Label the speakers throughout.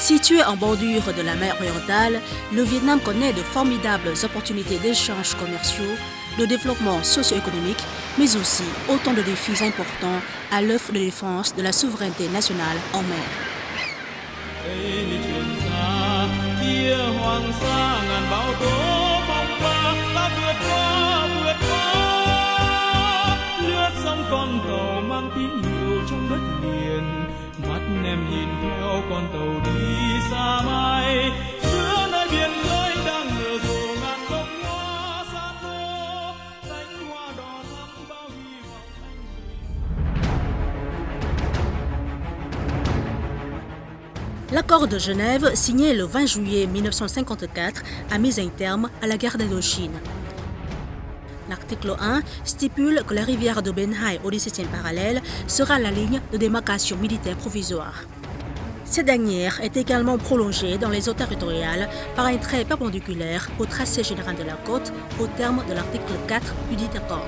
Speaker 1: Situé en bordure de la mer orientale, le Vietnam connaît de formidables opportunités d'échanges commerciaux, de développement socio-économique, mais aussi autant de défis importants à l'œuvre de défense de la souveraineté nationale en mer. L'accord de Genève, signé le 20 juillet 1954, a mis un terme à la guerre d'Indochine. L'article 1 stipule que la rivière de Ben Hai au 17e parallèle sera la ligne de démarcation militaire provisoire. Cette dernière est également prolongée dans les eaux territoriales par un trait perpendiculaire au tracé général de la côte au terme de l'article 4 du dit accord.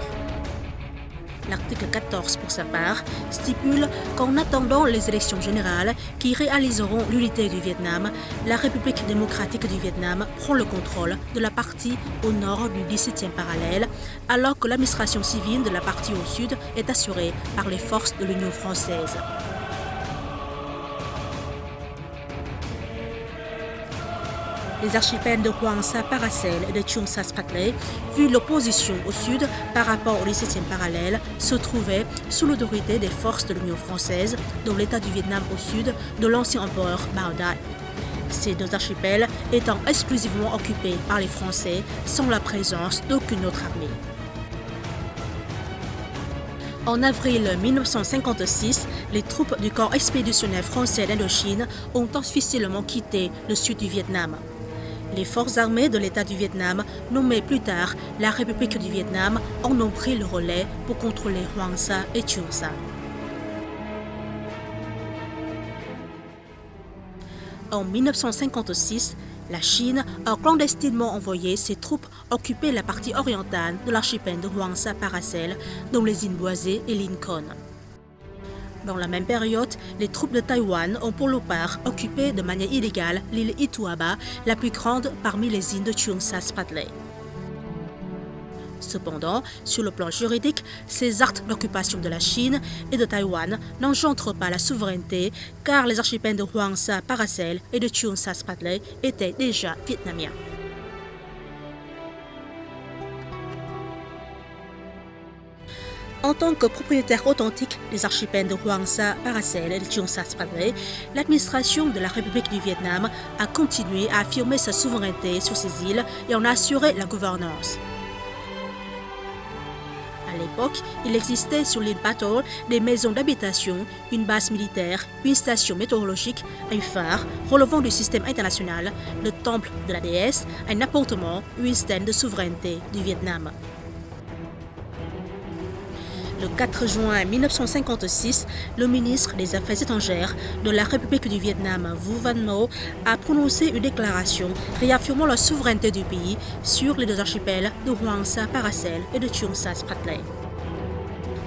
Speaker 1: L'article 14, pour sa part, stipule qu'en attendant les élections générales qui réaliseront l'unité du Vietnam, la République démocratique du Vietnam prend le contrôle de la partie au nord du 17e parallèle, alors que l'administration civile de la partie au sud est assurée par les forces de l'Union française. Les archipels de Hoang Sa Paracel et de Cheung Sa Spratley, vu l'opposition au sud par rapport au 17e parallèle, se trouvaient sous l'autorité des forces de l'Union française, dont l'État du Vietnam au sud de l'ancien empereur Bao Dai. Ces deux archipels étant exclusivement occupés par les Français sans la présence d'aucune autre armée. En avril 1956, les troupes du corps expéditionnaire français d'Indochine ont officiellement quitté le sud du Vietnam. Les forces armées de l'État du Vietnam, nommées plus tard la République du Vietnam, en ont pris le relais pour contrôler Hoang Sa et Cheung Sa. En 1956, la Chine a clandestinement envoyé ses troupes occuper la partie orientale de l'archipel de Hoang Sa Paracel, dont les îles Boisées et Lincoln. Dans la même période, les troupes de Taïwan ont pour leur part occupé de manière illégale l'île Ituaba, la plus grande parmi les îles de Cheung Sa Spratley. Cependant, sur le plan juridique, ces actes d'occupation de la Chine et de Taïwan n'engendrent pas la souveraineté car les archipels de Hoang Sa Paracel et de Cheung Sa Spratley étaient déjà vietnamiens. En tant que propriétaire authentique des archipels de Hoang Sa Paracel et de Cheung Sa Spratley, l'administration de la République du Vietnam a continué à affirmer sa souveraineté sur ces îles et en a assuré la gouvernance. À l'époque, il existait sur l'île Patol des maisons d'habitation, une base militaire, une station météorologique, un phare relevant du système international, le temple de la déesse, un appartement ou une stèle de souveraineté du Vietnam. Le 4 juin 1956, le ministre des Affaires étrangères de la République du Vietnam, Vu Van Mo, a prononcé une déclaration réaffirmant la souveraineté du pays sur les deux archipels de Hoang Sa Paracel et de Cheung Sa Spratley.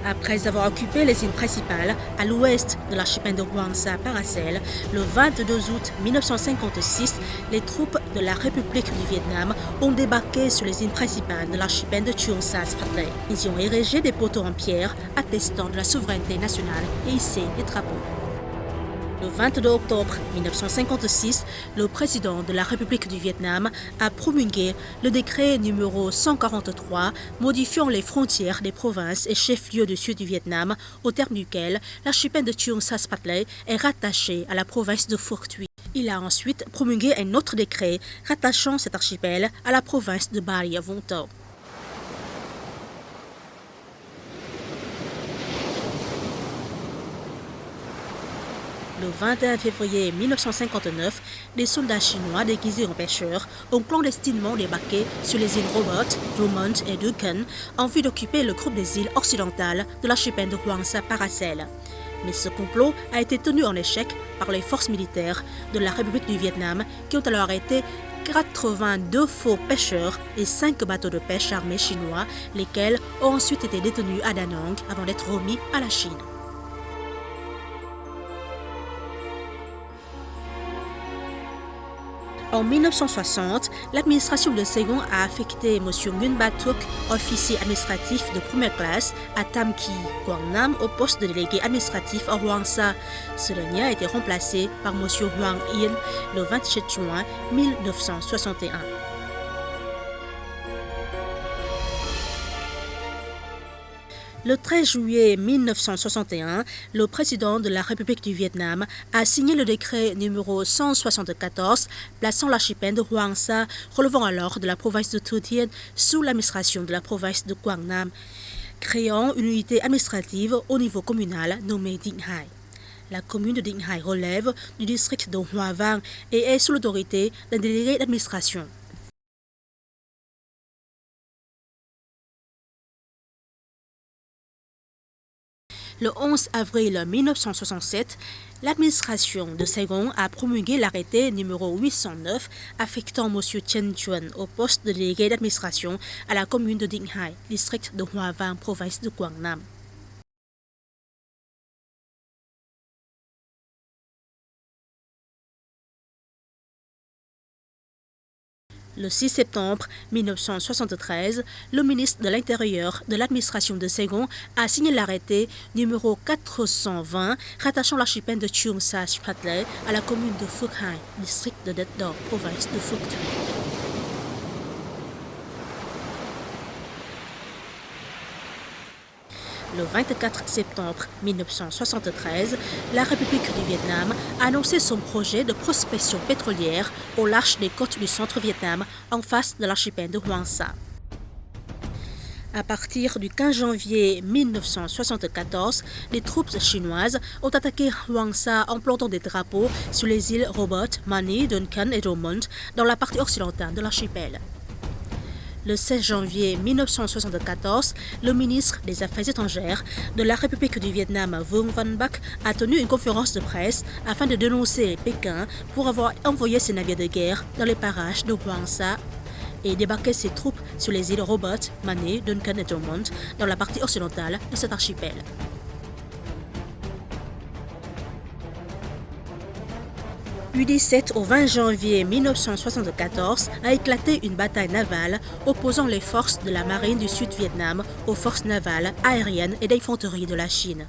Speaker 1: Après avoir occupé les îles principales à l'ouest de l'archipel de Hoang Sa Paracel, le 22 août 1956, les troupes de la République du Vietnam ont débarqué sur les îles principales de l'archipel de Cheung Sa Spratley. Ils y ont érigé des poteaux en pierre attestant de la souveraineté nationale et hissé des drapeaux. Le 22 octobre 1956, le président de la République du Vietnam a promulgué le décret numéro 143 modifiant les frontières des provinces et chefs-lieux du sud du Vietnam, au terme duquel l'archipel de Cheung Sa Spratley est rattaché à la province de Phuoc Tuy. Il a ensuite promulgué un autre décret rattachant cet archipel à la province de Bà Rịa Vũng Tàu. Le 21 février 1959, des soldats chinois déguisés en pêcheurs ont clandestinement débarqué sur les îles Robert, Drummond et Duken en vue d'occuper le groupe des îles occidentales de l'archipel de Hoang Sa Paracel. Mais ce complot a été tenu en échec par les forces militaires de la République du Vietnam qui ont alors arrêté 82 faux pêcheurs et 5 bateaux de pêche armés chinois, lesquels ont ensuite été détenus à Da Nang avant d'être remis à la Chine. En 1960, l'administration de Saigon a affecté M. Nguyen Ba Thuc, officier administratif de première classe, à Tam Kỳ, Quang Nam, au poste de délégué administratif à Hoang Sa. Ce dernier a été remplacé par M. Hoang Yen le 27 juin 1961. Le 13 juillet 1961, le président de la République du Vietnam a signé le décret numéro 174 plaçant l'archipel de Hoang Sa, relevant alors de la province de Thu Thien, sous l'administration de la province de Quang Nam, créant une unité administrative au niveau communal nommée Dinh Hai. La commune de Dinh Hai relève du district de Hoa Vang et est sous l'autorité d'un délégué d'administration. Le 11 avril 1967, l'administration de Saigon a promulgué l'arrêté numéro 809 affectant M. Chen Chuan au poste de délégué d'administration à la commune de Dinh Hai, district de Hoa Vang, province de Quang Nam. Le 6 septembre 1973, le ministre de l'Intérieur de l'administration de Saigon a signé l'arrêté numéro 420 rattachant l'archipel de Cheung Sa Spratley à la commune de Phuoc Hai, district de Det Do, province de Phuoc Tuy. Le 24 septembre 1973, la République du Vietnam a annoncé son projet de prospection pétrolière au large des côtes du centre-Vietnam en face de l'archipel de Hoang Sa. À partir du 15 janvier 1974, les troupes chinoises ont attaqué Hoang Sa en plantant des drapeaux sur les îles Robert, Mani, Duncan et Drummond dans la partie occidentale de l'archipel. Le 16 janvier 1974, le ministre des Affaires étrangères de la République du Vietnam, Vuong Van Bac, a tenu une conférence de presse afin de dénoncer Pékin pour avoir envoyé ses navires de guerre dans les parages de Hoang Sa et débarqué ses troupes sur les îles Robert, Mani, Duncan et Drummond dans la partie occidentale de cet archipel. Du 17 au 20 janvier 1974 a éclaté une bataille navale opposant les forces de la marine du Sud-Vietnam aux forces navales, aériennes et d'infanterie de la Chine.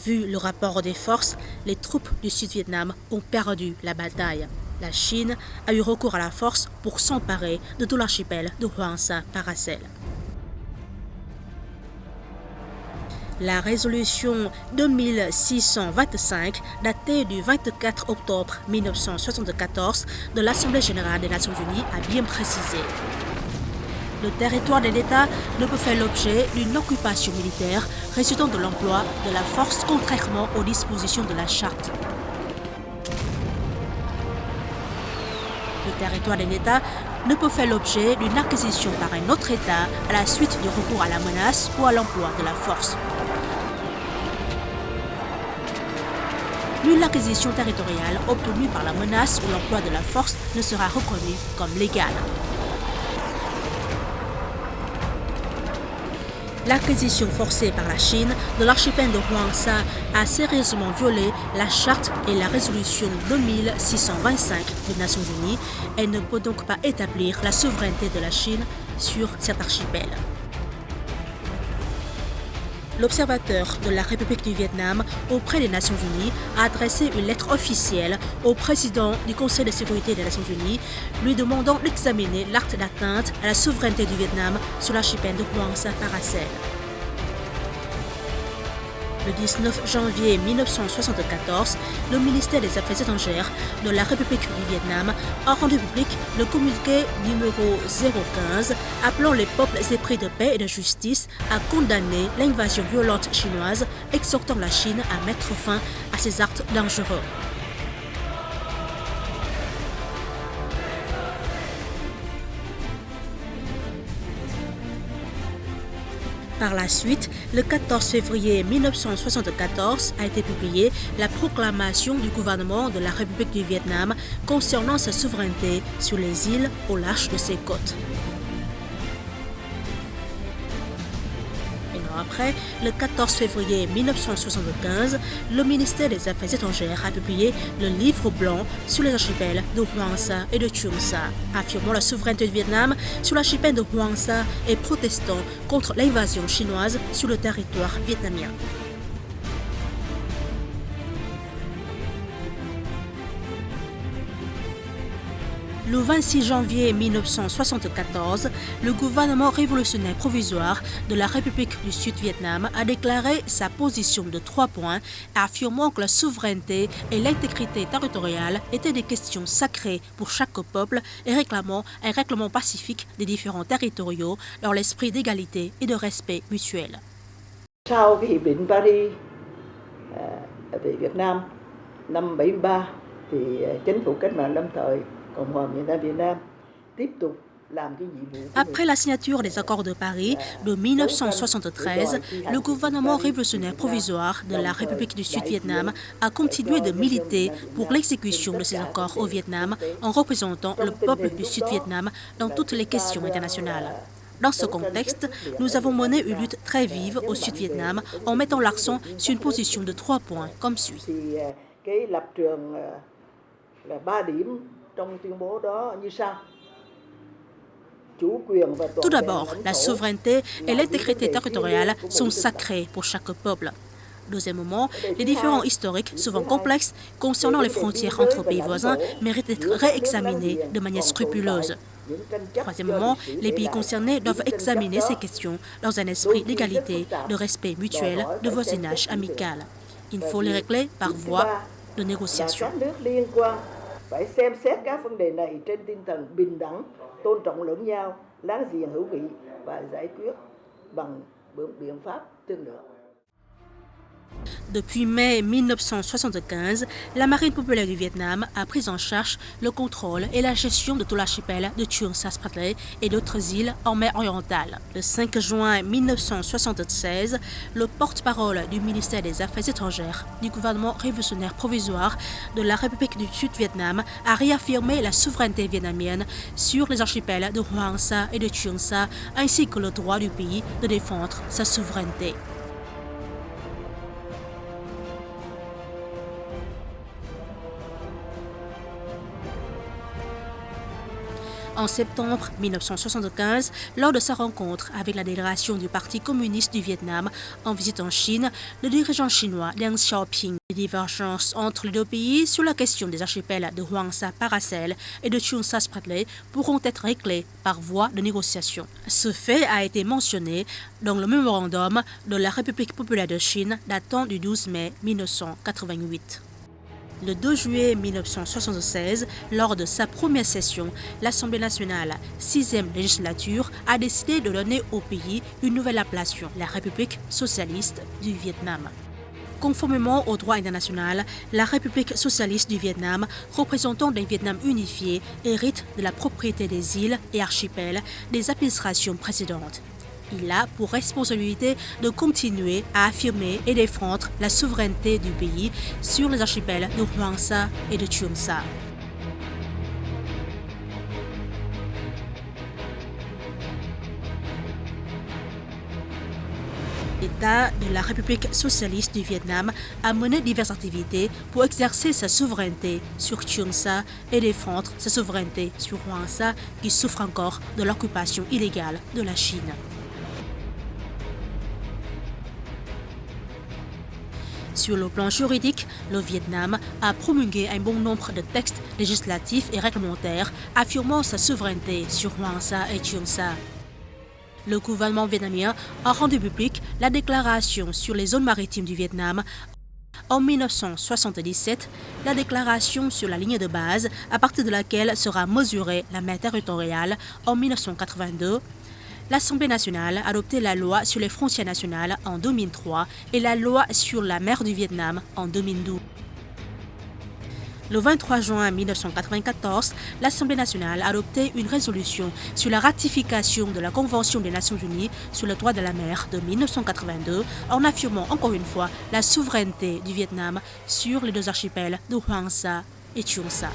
Speaker 1: Vu le rapport des forces, les troupes du Sud-Vietnam ont perdu la bataille. La Chine a eu recours à la force pour s'emparer de tout l'archipel de Hoang Sa Paracel. La résolution 2625, datée du 24 octobre 1974 de l'Assemblée générale des Nations unies, a bien précisé. Le territoire de l'État ne peut faire l'objet d'une occupation militaire résultant de l'emploi de la force contrairement aux dispositions de la Charte. Le territoire de l'État ne peut faire l'objet d'une acquisition par un autre État à la suite du recours à la menace ou à l'emploi de la force. Nulle acquisition territoriale obtenue par la menace ou l'emploi de la force ne sera reconnue comme légale. L'acquisition forcée par la Chine de l'archipel de Hoang Sa a sérieusement violé la Charte et la résolution 2625 des Nations unies et ne peut donc pas établir la souveraineté de la Chine sur cet archipel. L'observateur de la République du Vietnam auprès des Nations unies a adressé une lettre officielle au président du Conseil de sécurité des Nations unies lui demandant d'examiner l'acte d'atteinte à la souveraineté du Vietnam sur l'archipel de Hoang Sa Paracel. Le 19 janvier 1974, le ministère des Affaires étrangères de la République du Vietnam a rendu public le communiqué numéro 015 appelant les peuples épris de paix et de justice à condamner l'invasion violente chinoise, exhortant la Chine à mettre fin à ces actes dangereux. Par la suite, le 14 février 1974 a été publiée la proclamation du gouvernement de la République du Vietnam concernant sa souveraineté sur les îles au large de ses côtes. ans après, le 14 février 1975, le ministère des Affaires étrangères a publié le livre blanc sur les archipels de Hoàng Sa et de Trường Sa, affirmant la souveraineté du Vietnam sur l'archipel de Hoàng Sa et protestant contre l'invasion chinoise sur le territoire vietnamien. Le 26 janvier 1974, le gouvernement révolutionnaire provisoire de la République du Sud-Vietnam a déclaré sa position de 3 points, affirmant que la souveraineté et l'intégrité territoriale étaient des questions sacrées pour chaque peuple et réclamant un règlement pacifique des différents territoriaux dans l'esprit d'égalité et de respect mutuel.
Speaker 2: Sau cái hiệp định Paris về Việt Nam năm 73 thì chính phủ cách mạng lâm thời Cộng hòa miền Nam Việt Nam tiếp tục.
Speaker 1: Après la signature des accords de Paris de 1973, le gouvernement révolutionnaire provisoire de la République du Sud-Vietnam a continué de militer pour l'exécution de ces accords au Vietnam en représentant le peuple du Sud-Vietnam dans toutes les questions internationales. Dans ce contexte, nous avons mené une lutte très vive au Sud-Vietnam en mettant l'accent sur une position de 3 points comme suit. Tout d'abord, la souveraineté et l'intégrité territoriale sont sacrées pour chaque peuple. Deuxièmement, les différends historiques, souvent complexes, concernant les frontières entre pays voisins, méritent d'être réexaminés de manière scrupuleuse. Troisièmement, les pays concernés doivent examiner ces questions dans un esprit d'égalité, de respect mutuel, de voisinage amical. Il faut les régler par voie de négociation.
Speaker 2: Phải xem xét các vấn đề này trên tinh thần bình đẳng, tôn trọng lẫn nhau, láng giềng hữu nghị và giải quyết bằng biện pháp thương lượng.
Speaker 1: Depuis mai 1975, la Marine populaire du Vietnam a pris en charge le contrôle et la gestion de tout l'archipel de Trường Sa et d'autres îles en mer orientale. Le 5 juin 1976, le porte-parole du ministère des Affaires étrangères du gouvernement révolutionnaire provisoire de la République du Sud-Vietnam a réaffirmé la souveraineté vietnamienne sur les archipels de Hoàng Sa et de Trường Sa, ainsi que le droit du pays de défendre sa souveraineté. En septembre 1975, lors de sa rencontre avec la délégation du Parti communiste du Vietnam en visite en Chine, le dirigeant chinois Deng Xiaoping. Les divergences entre les deux pays sur la question des archipels de Hoàng Sa Paracel et de Trường Sa Spratly pourront être réglées par voie de négociation. Ce fait a été mentionné dans le mémorandum de la République populaire de Chine datant du 12 mai 1988. Le 2 juillet 1976, lors de sa première session, l'Assemblée nationale, 6e législature, a décidé de donner au pays une nouvelle appellation, la République socialiste du Vietnam. Conformément au droit international, la République socialiste du Vietnam, représentant d'un Vietnam unifié, hérite de la propriété des îles et archipels des administrations précédentes. Il a pour responsabilité de continuer à affirmer et défendre la souveraineté du pays sur les archipels de Hoàng Sa et de Trường Sa. L'État de la République socialiste du Vietnam a mené diverses activités pour exercer sa souveraineté sur Trường Sa et défendre sa souveraineté sur Hoàng Sa qui souffre encore de l'occupation illégale de la Chine. Sur le plan juridique, le Vietnam a promulgué un bon nombre de textes législatifs et réglementaires affirmant sa souveraineté sur Hoàng Sa et Trường Sa. Le gouvernement vietnamien a rendu publique la déclaration sur les zones maritimes du Vietnam en 1977, la déclaration sur la ligne de base à partir de laquelle sera mesurée la mer territoriale en 1982. L'Assemblée nationale a adopté la loi sur les frontières nationales en 2003 et la loi sur la mer du Vietnam en 2012. Le 23 juin 1994, l'Assemblée nationale a adopté une résolution sur la ratification de la Convention des Nations Unies sur le droit de la mer de 1982 en affirmant encore une fois la souveraineté du Vietnam sur les deux archipels de Hoàng Sa et Trường Sa.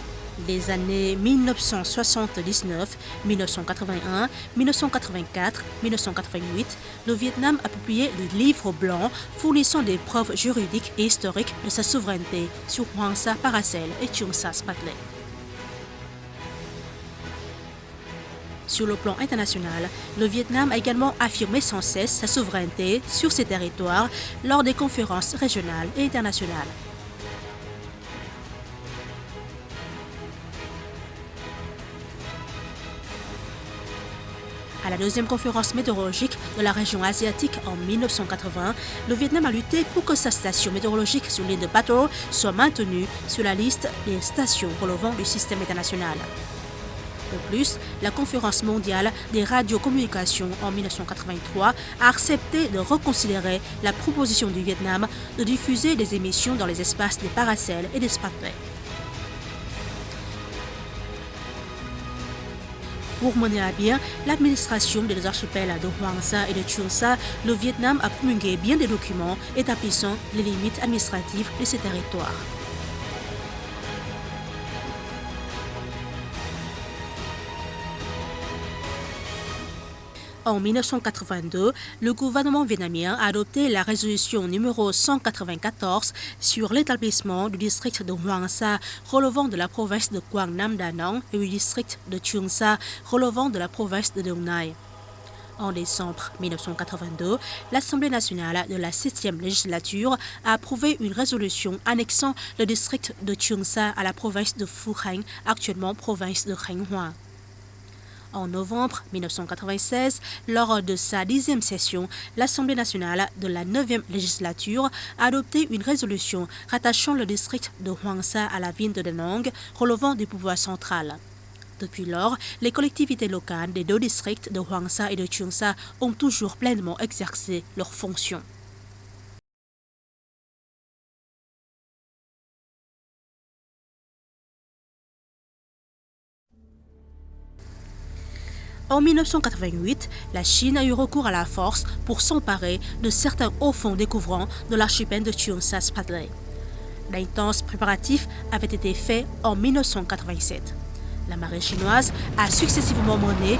Speaker 1: Les années 1979, 1981, 1984, 1988, le Vietnam a publié le livre blanc fournissant des preuves juridiques et historiques de sa souveraineté sur Hoàng Sa Paracel et Trường Sa Spratly. Sur le plan international, le Vietnam a également affirmé sans cesse sa souveraineté sur ses territoires lors des conférences régionales et internationales. À la deuxième conférence météorologique de la région asiatique en 1980, le Vietnam a lutté pour que sa station météorologique sur l'île de Ba To soit maintenue sur la liste des stations relevant du système international. De plus, la conférence mondiale des radiocommunications en 1983 a accepté de reconsidérer la proposition du Vietnam de diffuser des émissions dans les espaces des Paracel et des Spratly. Pour mener à bien l'administration des archipels de Hoàng Sa et de Trường Sa, le Vietnam a promulgué bien des documents établissant les limites administratives de ces territoires. En 1982, le gouvernement vietnamien a adopté la résolution numéro 194 sur l'établissement du district de Hoàng Sa relevant de la province de Quang Nam Da Nang et du district de Trường Sa relevant de la province de Dong Nai. En décembre 1982, l'Assemblée nationale de la 7e législature a approuvé une résolution annexant le district de Trường Sa à la province de Phu Khanh, actuellement province de Khánh Hòa. En novembre 1996, lors de sa 10e session, l'Assemblée nationale de la 9e législature a adopté une résolution rattachant le district de Hoàng Sa à la ville de Da Nang, relevant du pouvoir central. Depuis lors, les collectivités locales des deux districts de Hoàng Sa et de Trường Sa ont toujours pleinement exercé leurs fonctions. En 1988, la Chine a eu recours à la force pour s'emparer de certains hauts fonds découvrants de l'archipel de Trường Sa Spratly. D'intenses préparatifs avaient été faits en 1987. La marine chinoise a successivement mené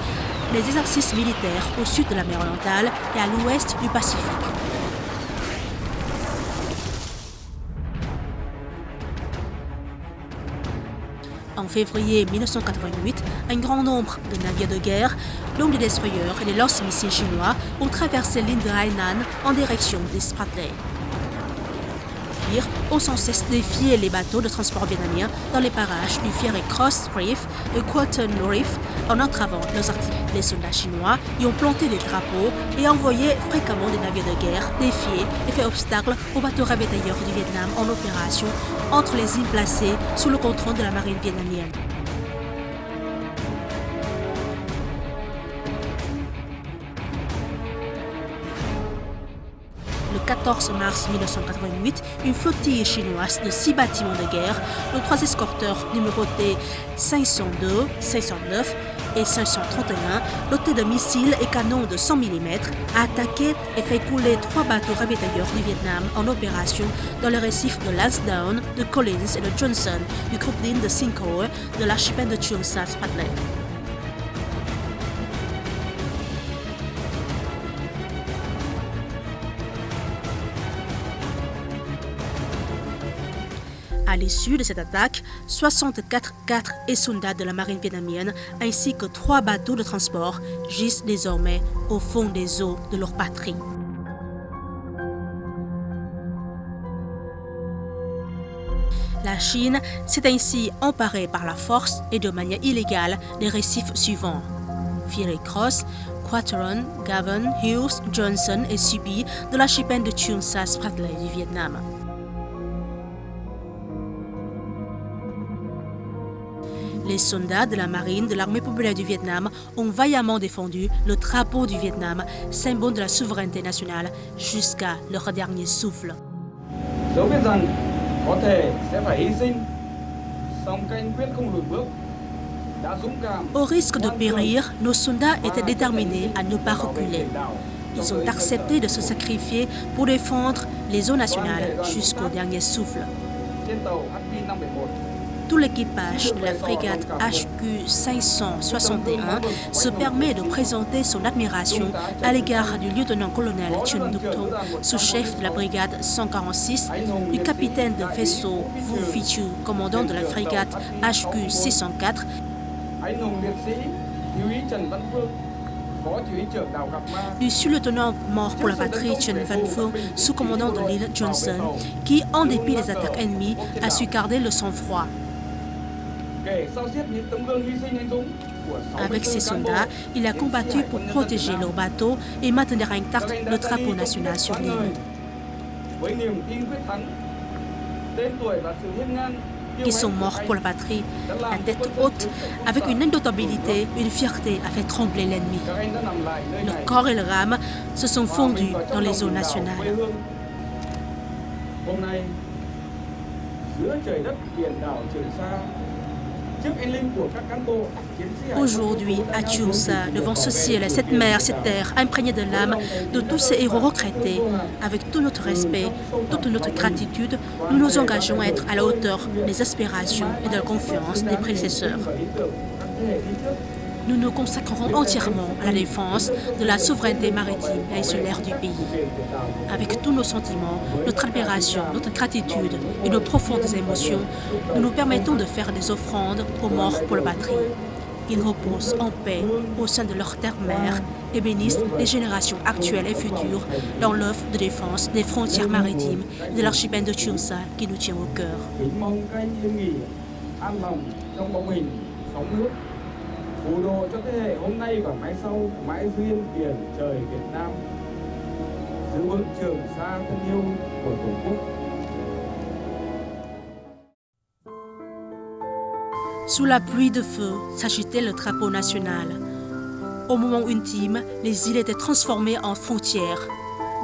Speaker 1: des exercices militaires au sud de la mer Orientale et à l'ouest du Pacifique. En février 1988, un grand nombre de navires de guerre, dont des destroyers et des lance-missiles chinois, ont traversé l'île de Hainan en direction des Spratly. Les navires ont sans cesse défié les bateaux de transport vietnamiens dans les parages du Fiery Cross Reef et Quoten Reef en entravant leurs activités. Les soldats chinois y ont planté des drapeaux et envoyé fréquemment des navires de guerre défier et fait obstacle aux bateaux ravitailleurs du Vietnam en opération entre les îles placées sous le contrôle de la marine vietnamienne. Le 14 mars 1988, une flottille chinoise de 6 bâtiments de guerre, de 3 escorteurs numérotés 502, 509 et 531, dotés de missiles et canons de 100 mm, a attaqué et fait couler 3 bateaux ravitailleurs du Vietnam en opération dans les récifs de Lansdowne, de Collins et de Johnson, du groupe d'îles de Sinkhoi, de l'archipel de Trường Sa Spratly. À l'issue de cette attaque, 64 cadres et soldats de la marine vietnamienne ainsi que 3 bateaux de transport gisent désormais au fond des eaux de leur patrie. La Chine s'est ainsi emparée par la force et de manière illégale des récifs suivants: Fiery Cross, Quateron, Gavon, Hughes, Johnson et Subi de l'archipel de Trường Sa Spratly du Vietnam. Les soldats de la marine de l'armée populaire du Vietnam ont vaillamment défendu le drapeau du Vietnam, symbole de la souveraineté nationale, jusqu'à leur dernier souffle.
Speaker 3: Dẫu biết rằng có thể sẽ phải hy sinh, song các anh quyết không lùi bước.
Speaker 1: Au risque de périr, nos soldats étaient déterminés à ne pas reculer. Ils ont accepté de se sacrifier pour défendre les eaux nationales jusqu'au dernier souffle. Tout l'équipage de la frégate HQ 561 se permet de présenter son admiration à l'égard du lieutenant-colonel Chen Duc-Tong, sous-chef de la brigade 146, du capitaine de vaisseau Wu Fichu, commandant de la frégate HQ 604, du sous-lieutenant mort pour la patrie Chen Van-Phu, sous-commandant de l'île Johnson, qui, en dépit des attaques ennemies, a su garder le sang-froid. Avec ses soldats, il a combattu pour protéger leur bateau et maintenir intact le drapeau national sur l'île. Ils sont morts pour la patrie, la tête haute, avec une indotabilité, une fierté a fait trembler l'ennemi. Le corps et le rame se sont fondus dans les eaux nationales. Aujourd'hui, à Cheung Sa, devant ce ciel, cette mer, cette terre imprégnée de l'âme de tous ces héros retraités, avec tout notre respect, toute notre gratitude, nous nous engageons à être à la hauteur des aspirations et de la confiance des prédécesseurs. Nous nous consacrerons entièrement à la défense de la souveraineté maritime et insulaire du pays. Avec tous nos sentiments, notre admiration, notre gratitude et nos profondes émotions, nous nous permettons de faire des offrandes aux morts pour la patrie. Ils reposent en paix au sein de leur terre-mère et bénissent les générations actuelles et futures dans l'œuvre de défense des frontières maritimes de l'archipel de Cheung Sa qui nous tient au cœur.
Speaker 3: Phù độ cho thế hệ hôm nay và mai sau mãi duyên biển trời Việt Nam, giữ vững Trường Sa thân yêu của Tổ quốc.
Speaker 1: Sous la pluie de feu s'agitait le drapeau national. Au moment ultime, les îles étaient transformées en frontières.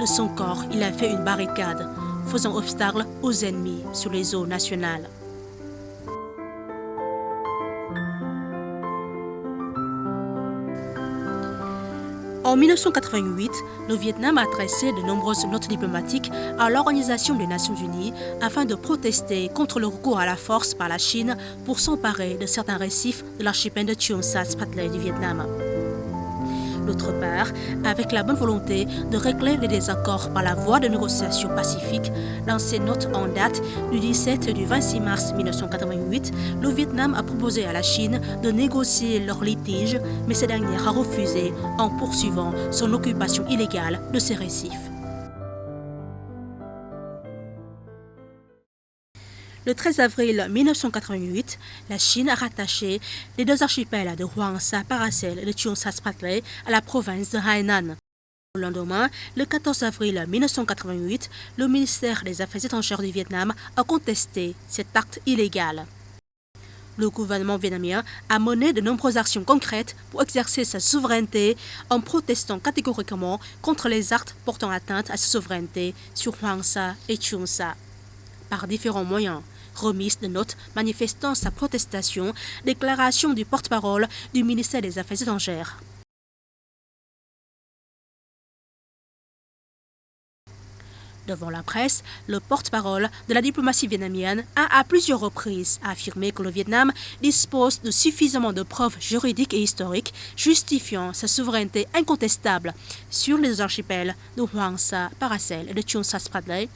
Speaker 1: De son corps, il a fait une barricade, faisant obstacle aux ennemis sur les eaux nationales. En 1988, le Vietnam a adressé de nombreuses notes diplomatiques à l'Organisation des Nations Unies afin de protester contre le recours à la force par la Chine pour s'emparer de certains récifs de l'archipel de Cheung Sa Spratley du Vietnam. D'autre part, avec la bonne volonté de régler les désaccords par la voie de négociations pacifiques, dans ses notes en date du 17 et du 26 mars 1988, le Vietnam a proposé à la Chine de négocier leur litige, mais cette dernière a refusé en poursuivant son occupation illégale de ces récifs. Le 13 avril 1988, la Chine a rattaché les deux archipels de Hoàng Sa, Paracel et de Cheung Sa Spratley à la province de Hainan. Le lendemain, le 14 avril 1988, le ministère des Affaires étrangères du Vietnam a contesté cet acte illégal. Le gouvernement vietnamien a mené de nombreuses actions concrètes pour exercer sa souveraineté en protestant catégoriquement contre les actes portant atteinte à sa souveraineté sur Hoàng Sa et Cheung Sa. Par différents moyens, remise de notes manifestant sa protestation, déclaration du porte-parole du ministère des Affaires étrangères. Devant la presse, le porte-parole de la diplomatie vietnamienne a à plusieurs reprises affirmé que le Vietnam dispose de suffisamment de preuves juridiques et historiques justifiant sa souveraineté incontestable sur les archipels de Hoàng Sa, Paracel et de Cheung Sa Spratley,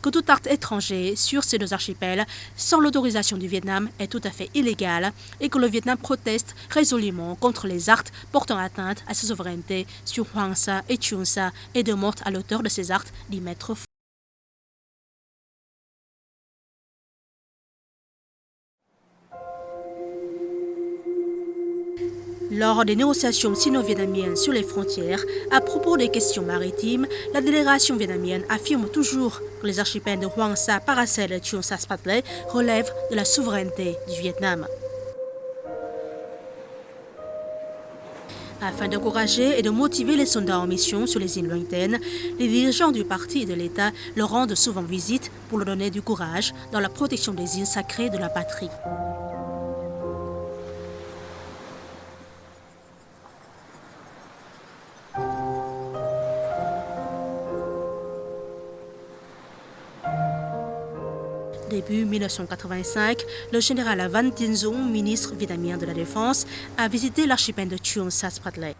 Speaker 1: que tout acte étranger sur ces deux archipels sans l'autorisation du Vietnam est tout à fait illégal et que le Vietnam proteste résolument contre les actes portant atteinte à sa souveraineté sur Hoàng Sa et Cheung Sa et demande à l'auteur de ces actes d'y mettre fin. Lors des négociations sino-vietnamiennes sur les frontières, à propos des questions maritimes, la délégation vietnamienne affirme toujours que les archipels de Hoàng Sa, Paracel et Cheung Sa Spratley relèvent de la souveraineté du Vietnam. Afin d'encourager et de motiver les soldats en mission sur les îles lointaines, les dirigeants du parti et de l'État leur rendent souvent visite pour leur donner du courage dans la protection des îles sacrées de la patrie. Début 1985, le général Van Dien Dung, ministre vietnamien de la Défense, a visité l'archipel de Chuon Sa Spratley.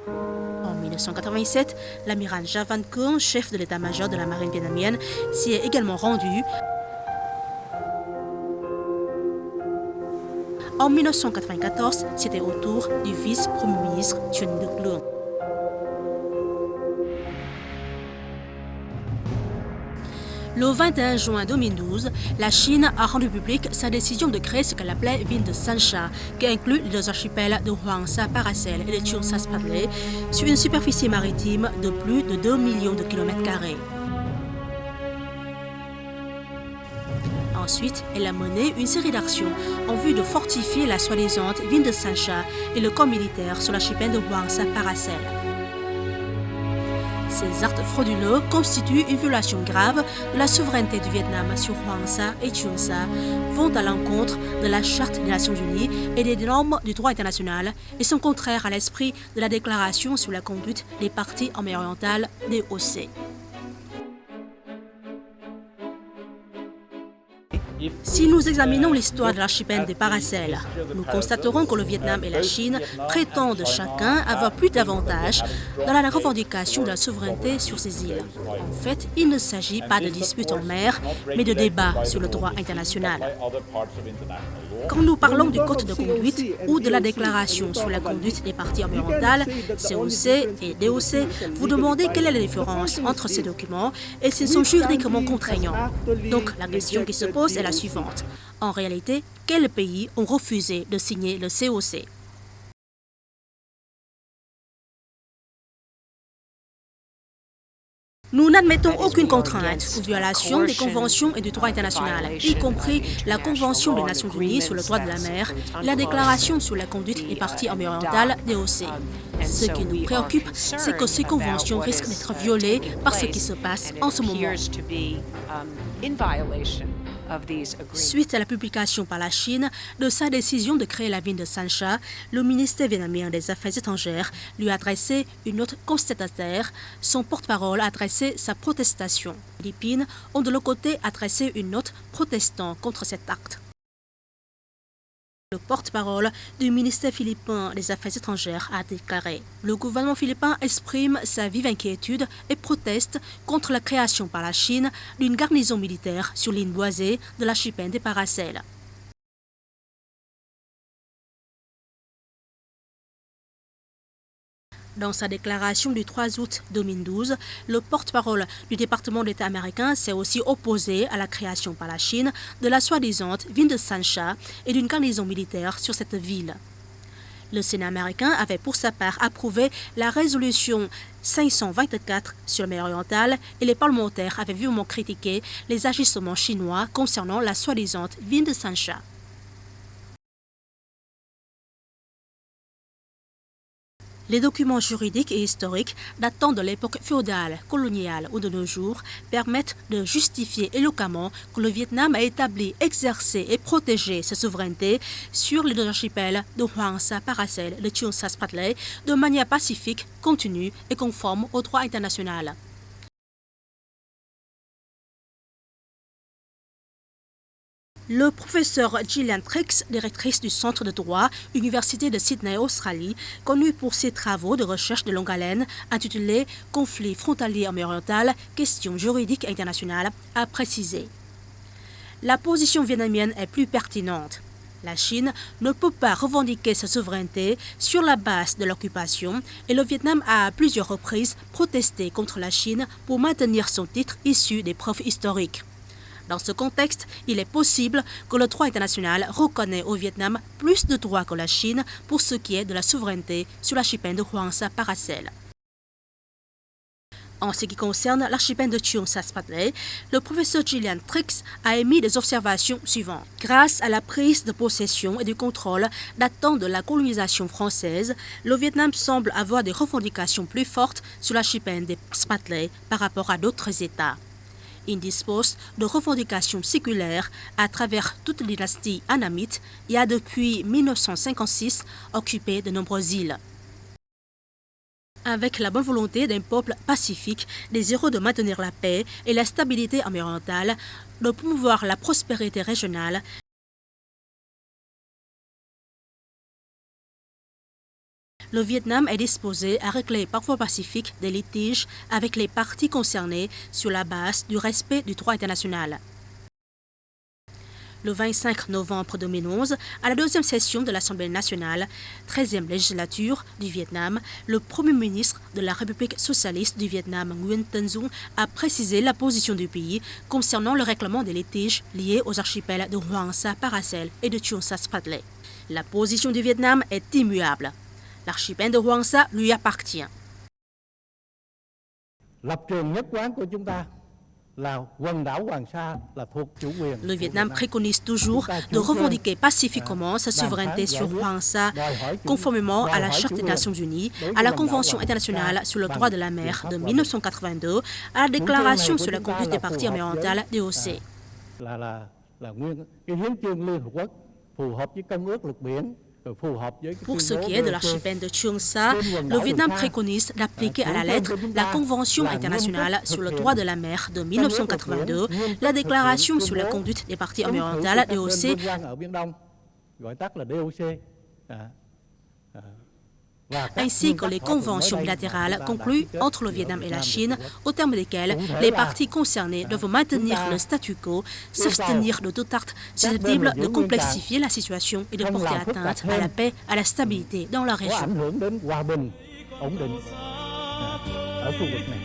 Speaker 1: En 1987, l'amiral Ja Van Kuong, chef de l'état-major de la marine vietnamienne, s'y est également rendu. En 1994, c'était au tour du vice-premier ministre Nguyen Duc Luong. Le 21 juin 2012, la Chine a rendu publique sa décision de créer ce qu'elle appelait ville de Sansha, qui inclut les deux archipels de Hoang Sa Paracel et de Chuon Sa Spratley, sur une superficie maritime de plus de 2 millions de kilomètres carrés. Ensuite, elle a mené une série d'actions en vue de fortifier la soi-disant ville de Sansha et le camp militaire sur l'archipel de Hoang Sa Paracel. Ces actes frauduleux constituent une violation grave de la souveraineté du Vietnam sur Hoang Sa et Chuon Sa, vont à l'encontre de la Charte des Nations Unies et des normes du droit international et sont contraires à l'esprit de la déclaration sur la conduite des parties en mer orientale DOC. Si nous examinons l'histoire de l'archipel des Paracels, nous constaterons que le Vietnam et la Chine prétendent chacun avoir plus d'avantages dans la revendication de la souveraineté sur ces îles. En fait, il ne s'agit pas de disputes en mer, mais de débats sur le droit international. Quand nous parlons du code de conduite ou de la déclaration sur la conduite des parties orientales, COC et DOC, vous demandez quelle est la différence entre ces documents et s'ils sont juridiquement contraignants. Donc la question qui se pose est la suivante. En réalité, quels pays ont refusé de signer le COC? Nous n'admettons aucune contrainte ou violation des conventions et du droit international, y compris la Convention des Nations Unies sur le droit de la mer et la Déclaration sur la conduite des parties en mer orientale DOC. Ce qui nous préoccupe, c'est que ces conventions risquent d'être violées par ce qui se passe en ce moment. Suite à la publication par la Chine de sa décision de créer la ville de Sansha, le ministère vietnamien des Affaires étrangères lui a adressé une note constatataire. Son porte-parole a adressé sa protestation. Les Philippines ont de leur côté adressé une note protestant contre cet acte. Le porte-parole du ministère philippin des Affaires étrangères a déclaré « Le gouvernement philippin exprime sa vive inquiétude et proteste contre la création par la Chine d'une garnison militaire sur l'île boisée de l'archipel des Paracels. » Dans sa déclaration du 3 août 2012, le porte-parole du département d'État américain s'est aussi opposé à la création par la Chine de la soi-disant ville de Sansha et d'une garnison militaire sur cette ville. Le Sénat américain avait pour sa part approuvé la résolution 524 sur la mer orientale et les parlementaires avaient vivement critiqué les agissements chinois concernant la soi-disant ville de Sansha. Les documents juridiques et historiques datant de l'époque féodale, coloniale ou de nos jours permettent de justifier éloquemment que le Vietnam a établi, exercé et protégé sa souveraineté sur les deux archipels de Hoang Sa Paracel et de Chuon Sa Spratley de manière pacifique, continue et conforme au droit international. Le professeur Gillian Triggs, directrice du Centre de droit, Université de Sydney, Australie, connue pour ses travaux de recherche de longue haleine intitulés « Conflits frontaliers en mer orientale, questions juridiques internationales », a précisé. La position vietnamienne est plus pertinente. La Chine ne peut pas revendiquer sa souveraineté sur la base de l'occupation et le Vietnam a à plusieurs reprises protesté contre la Chine pour maintenir son titre issu des preuves historiques. Dans ce contexte, il est possible que le droit international reconnaît au Vietnam plus de droits que la Chine pour ce qui est de la souveraineté sur l'archipel de Hoang Sa Paracel. En ce qui concerne l'archipel de Chuon Sa Spratley, le professeur Gillian Triggs a émis des observations suivantes. Grâce à la prise de possession et du contrôle datant de la colonisation française, le Vietnam semble avoir des revendications plus fortes sur l'archipel des Spratley par rapport à d'autres États. Il dispose de revendications séculaires à travers toute la dynastie annamite et a depuis 1956 occupé de nombreuses îles. Avec la bonne volonté d'un peuple pacifique, désireux de maintenir la paix et la stabilité environnementale, de promouvoir la prospérité régionale, le Vietnam est disposé à régler par voie pacifique des litiges avec les parties concernées sur la base du respect du droit international. Le 25 novembre 2011, à la deuxième session de l'Assemblée nationale, 13e législature du Vietnam, le Premier ministre de la République socialiste du Vietnam, Nguyen Tân Dung, a précisé la position du pays concernant le règlement des litiges liés aux archipels de Hoàng Sa Paracel et de Trường Sa Spratly. La position du Vietnam est immuable. L'archipel de Hoàng Sa lui appartient. Le Vietnam préconise toujours de revendiquer pacifiquement sa souveraineté sur Hoàng Sa, conformément à la Charte des Nations Unies, à la Convention internationale sur le droit de la mer de 1982, à la Déclaration sur la conduite des parties environnementales DOC. Pour ce qui est de l'archipel de Trường Sa, le Vietnam préconise d'appliquer à la lettre la Convention internationale sur le droit de la mer de 1982, la Déclaration sur la conduite des parties environnementales DOC, ainsi que les conventions bilatérales conclues entre le Vietnam et la Chine, au terme desquelles les parties concernées doivent maintenir le statu quo, s'abstenir de tout acte susceptible de complexifier la situation et de porter atteinte à la paix, à la stabilité dans la région.
Speaker 4: ở khu vực này.